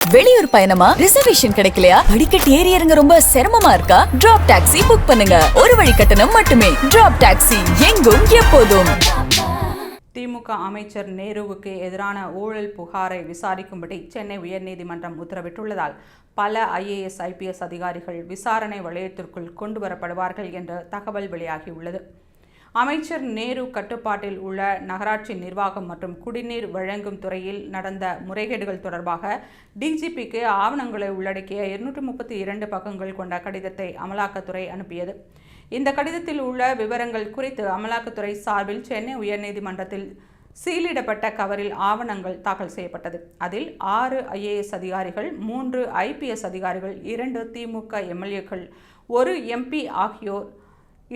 வெளியூர் பயணமா? ரிசர்வேஷன் கிடைக்கலையா? படிக்கட்டு ஏறி இறங்க ரொம்ப சிரமமா இருக்கா? டிராப் டாக்ஸி புக் பண்ணுங்க. ஒரு வழி கட்டணம் மட்டுமே. டிராப் டாக்ஸி, எங்கும் எப்போதும். திமுக அமைச்சர் நேருவுக்கு எதிரான ஊழல் புகாரை விசாரிக்கும்படி சென்னை உயர்நீதிமன்றம் உத்தரவிட்டுள்ளதால் பல IAS, IPS அதிகாரிகள் விசாரணை வளையத்திற்குள் கொண்டு வரப்படுவார்கள் என்ற தகவல் வெளியாகியுள்ளது. அமைச்சர் நேரு கட்டுப்பாட்டில் உள்ள நகராட்சி நிர்வாகம் மற்றும் குடிநீர் வழங்கும் துறையில் நடந்த முறைகேடுகள் தொடர்பாக DGPக்கு ஆவணங்களை உள்ளடக்கிய 232 பக்கங்கள் கொண்ட கடிதத்தை அமலாக்கத்துறை அனுப்பியது. இந்த கடிதத்தில் உள்ள விவரங்கள் குறித்து அமலாக்கத்துறை சார்பில் சென்னை உயர்நீதிமன்றத்தில் சீலிடப்பட்ட கவரில் ஆவணங்கள் தாக்கல் செய்யப்பட்டது. அதில் 6 IAS அதிகாரிகள், 3 IPS அதிகாரிகள், 2 திமுக MLAக்கள், 1 MP ஆகியோர்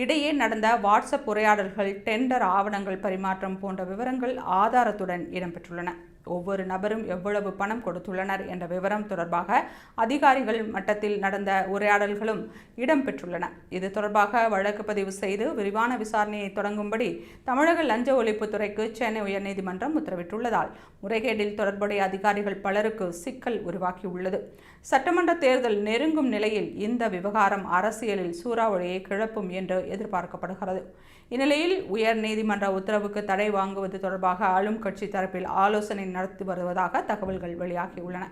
இடையே நடந்த வாட்ஸ்அப் உரையாடல்கள், டெண்டர் ஆவணங்கள் பரிமாற்றம் போன்ற விவரங்கள் ஆதாரத்துடன் இடம்பெற்றுள்ளன. ஒவ்வொரு நபரும் எவ்வளவு பணம் கொடுத்துள்ளனர் என்ற விவரம் தொடர்பாக அதிகாரிகள் மட்டத்தில் நடந்த உரையாடல்களும் இடம்பெற்றுள்ளன. இது தொடர்பாக வழக்கு பதிவு செய்து விரிவான விசாரணையை தொடங்கும்படி தமிழக லஞ்ச ஒழிப்புத்துறைக்கு சென்னை உயர்நீதிமன்றம் உத்தரவிட்டுள்ளதால் முறைகேட்டில் தொடர்புடைய அதிகாரிகள் பலருக்கு சிக்கல் உருவாக்கியுள்ளது. சட்டமன்ற தேர்தல் நெருங்கும் நிலையில் இந்த விவகாரம் அரசியலில் சூறாவளியை கிளப்பும் என்று எதிர்பார்க்கப்படுகிறது. இந்நிலையில் உயர் நீதிமன்ற உத்தரவுக்கு தடை வாங்குவது தொடர்பாக ஆளும் கட்சி தரப்பில் ஆலோசனை நடத்தி வருவதாக தகவல்கள் வெளியாகியுள்ளன.